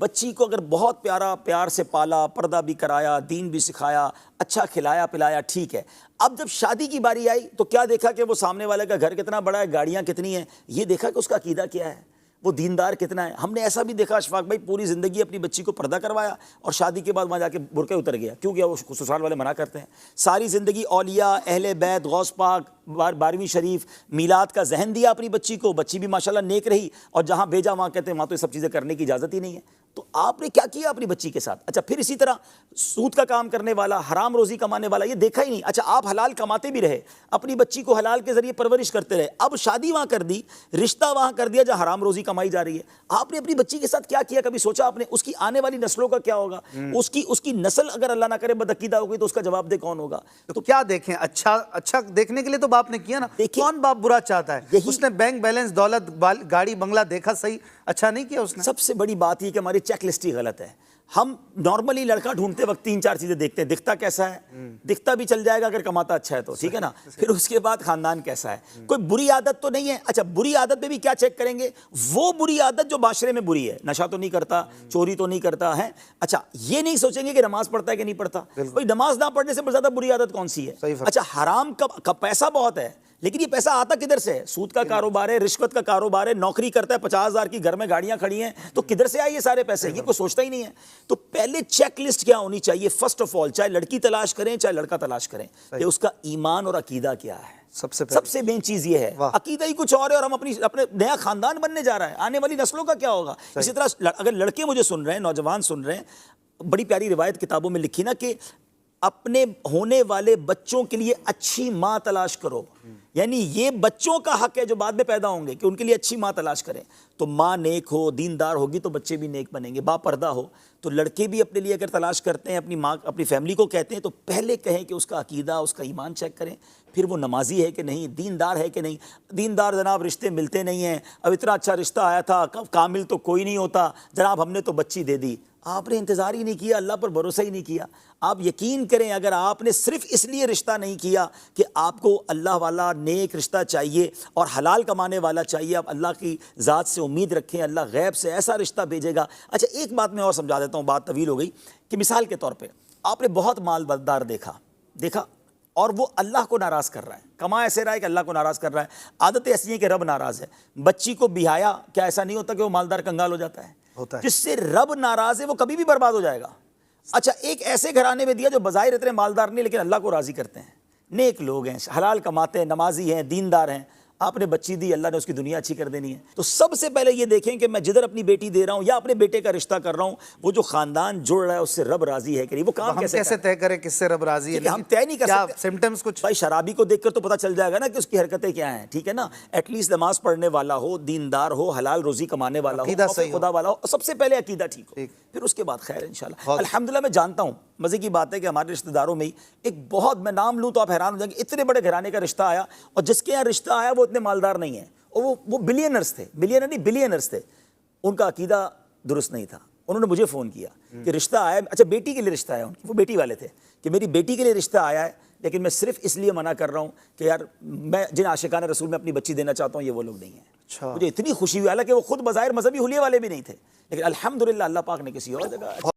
بچی کو اگر بہت پیار سے پالا، پردہ بھی کرایا، دین بھی سکھایا، اچھا کھلایا پلایا، ٹھیک ہے۔ اب جب شادی کی باری آئی تو کیا دیکھا کہ وہ سامنے والے کا گھر کتنا بڑا ہے، گاڑیاں کتنی ہیں، یہ دیکھا کہ اس کا عقیدہ کیا ہے، وہ دیندار کتنا ہے۔ ہم نے ایسا بھی دیکھا اشفاق بھائی، پوری زندگی اپنی بچی کو پردہ کروایا اور شادی کے بعد وہاں جا کے برقعے اتر گیا، کیوں گیا؟ وہ سسرال والے منع کرتے ہیں۔ ساری زندگی اولیاء، اہل بیت، غوث پاک، 12ویں شریف، میلاد کا ذہن دیا اپنی بچی کو، بچی بھی ماشاءاللہ نیک رہی، اور جہاں بھیجا وہاں کہتے ہیں وہاں تو یہ سب چیزیں کرنے کی اجازت ہی نہیں ہے۔ تو آپ نے کیا کیا اپنی بچی کے ساتھ؟ اچھا پھر اسی طرح سود کا کام کرنے والا، حرام روزی کمانے والا، یہ دیکھا ہی نہیں۔ اچھا آپ حلال کماتے بھی رہے، اپنی بچی کو حلال کے ذریعے پرورش کرتے رہے، اب شادی وہاں کر دی، رشتہ وہاں کر دیا جہاں حرام روزی کمائی جا رہی ہے۔ آپ نے اپنی بچی کے ساتھ کیا کیا؟ کبھی سوچا آپ نے اس کی آنے والی نسلوں کا کیا ہوگا؟ اس کی نسل اگر اللہ نہ کرے بدعقیدہ ہوگی تو اس کا جواب دہ کون ہوگا؟ تو کیا دیکھیں؟ اچھا دیکھنے کے لیے تو باپ نے کیا نا، کون باپ برا چاہتا ہے؟ اس نے بینک بیلنس، دولت، گاڑی بنگلہ دیکھا، صحیح اچھا نہیں کیا اس نے۔ سب سے بڑی بات یہ کہ ہماری چیک لسٹ ہی غلط ہے۔ ہم نارملی لڑکا ڈھونڈتے وقت 3-4 چیزیں دیکھتے ہیں، دکھتا کیسا ہے، دکھتا بھی چل جائے گا اگر کماتا اچھا ہے تو، ٹھیک ہے نا، پھر اس کے بعد خاندان کیسا ہے، کوئی بری عادت تو نہیں ہے۔ اچھا بری عادت میں بھی کیا چیک کریں گے؟ وہ بری عادت جو معاشرے میں بری ہے، نشہ تو نہیں کرتا، چوری تو نہیں کرتا ہے۔ اچھا یہ نہیں سوچیں گے کہ نماز پڑھتا ہے کہ نہیں پڑھتا، کوئی نماز نہ پڑھنے سے زیادہ بری عادت کون سی ہے؟ اچھا حرام کا پیسہ بہت ہے، لیکن یہ پیسہ آتا کدھر سے ہے؟ سود کا کاروبار ہے، رشوت کا کاروبار ہے، نوکری کرتا ہے 50,000 کی، گھر میں گاڑیاں کھڑی ہیں، تو کدھر سے آئے یہ سارے پیسے؟ یہ کوئی سوچتا ہی نہیں ہے۔ تو پہلے چیک لسٹ کیا ہونی چاہیے؟ فرسٹ آف آل، چاہے لڑکی تلاش کریں چاہے لڑکا تلاش کریں، کہ اس کا ایمان اور عقیدہ کیا ہے۔ سب سے مین چیز یہ ہے، عقیدہ ہی کچھ اور ہے، اور ہم اپنے نیا خاندان بننے جا رہا ہے، آنے والی نسلوں کا کیا ہوگا؟ اسی طرح اگر لڑکے مجھے سن رہے ہیں، نوجوان سن رہے ہیں، بڑی پیاری روایت کتابوں میں لکھی نا کہ اپنے ہونے والے بچوں کے لیے اچھی ماں تلاش کرو، یعنی یہ بچوں کا حق ہے جو بعد میں پیدا ہوں گے کہ ان کے لیے اچھی ماں تلاش کریں۔ تو ماں نیک ہو، دیندار ہوگی تو بچے بھی نیک بنیں گے، با پردہ ہو۔ تو لڑکے بھی اپنے لیے اگر تلاش کرتے ہیں، اپنی ماں، اپنی فیملی کو کہتے ہیں، تو پہلے کہیں کہ اس کا عقیدہ، اس کا ایمان چیک کریں، پھر وہ نمازی ہے کہ نہیں، دیندار ہے کہ نہیں۔ دیندار جناب رشتے ملتے نہیں ہیں، اب اتنا اچھا رشتہ آیا تھا، کامل تو کوئی نہیں ہوتا جناب، ہم نے تو بچی دے دی۔ آپ نے انتظار ہی نہیں کیا، اللہ پر بھروسہ ہی نہیں کیا۔ آپ یقین کریں اگر آپ نے صرف اس لیے رشتہ نہیں کیا کہ آپ کو اللہ والا نیک رشتہ چاہیے اور حلال کمانے والا چاہیے، آپ اللہ کی ذات سے امید رکھیں، اللہ غیب سے ایسا رشتہ بھیجے گا۔ اچھا ایک بات میں اور سمجھا دیتا ہوں، بات طویل ہو گئی، کہ مثال کے طور پہ آپ نے بہت مالدار دیکھا اور وہ اللہ کو ناراض کر رہا ہے، کما ایسے رہا ہے کہ اللہ کو ناراض کر رہا ہے، عادت ایسی ہے کہ رب ناراض ہے۔ بچی کو بیایا، کیا ایسا نہیں ہوتا کہ وہ مالدار کنگال ہو جاتا ہے؟ جس سے رب ناراض ہے وہ کبھی بھی برباد ہو جائے گا۔ اچھا ایک ایسے گھرانے میں دیا جو بظاہر اتنے مالدار نہیں لیکن اللہ کو راضی کرتے ہیں، نیک لوگ ہیں، حلال کماتے ہیں، نمازی ہیں، دیندار ہیں، آپ نے بچی دی، اللہ نے اس کی دنیا اچھی کر دینی ہے۔ تو سب سے پہلے یہ دیکھیں کہ میں جدھر اپنی بیٹی دے رہا ہوں یا اپنے بیٹے کا رشتہ کر رہا ہوں، وہ جو خاندان جڑ رہا ہے اس سے رب راضی ہے کہ نہیں۔ وہ کام کیسے طے کریں کس سے رب راضی ہے؟ ہم طے نہیں کر سکتے۔ سمپٹمز کچھ بھائی شرابی کو دیکھ کر تو پتہ چل جائے گا نا کہ اس کی حرکتیں کیا ہیں، ٹھیک ہے نا، ایٹ لیسٹ نماز پڑھنے والا ہو، دیندار ہو، حلال روزی کمانے والا ہو، خدا والا ہو، سب سے پہلے عقیدہ ٹھیک ہو، پھر اس کے بعد خیر انشاءاللہ۔ الحمدللہ میں جانتا ہوں، مزے کی بات ہے کہ ہمارے رشتہ داروں میں ہی ایک بہت، میں نام لوں تو آپ حیران ہو جائیں گے، اتنے بڑے گھرانے کا رشتہ آیا، اور جس کے یہاں رشتہ آیا وہ اتنے مالدار نہیں ہیں، اور وہ بلینرز تھے، بلینرز تھے، ان کا عقیدہ درست نہیں تھا۔ انہوں نے مجھے فون کیا کہ رشتہ آیا، اچھا بیٹی کے لیے رشتہ آیا، وہ بیٹی والے تھے، کہ میری بیٹی کے لیے رشتہ آیا ہے، لیکن میں صرف اس لیے منع کر رہا ہوں کہ یار میں جن عاشقان رسول میں اپنی بچی دینا چاہتا ہوں یہ وہ لوگ نہیں ہیں۔ مجھے اتنی خوشی ہوئی، حالانکہ وہ خود بظاہر مذہبی حلیے والے بھی نہیں تھے، لیکن الحمدللہ اللہ پاک نے کسی اور جگہ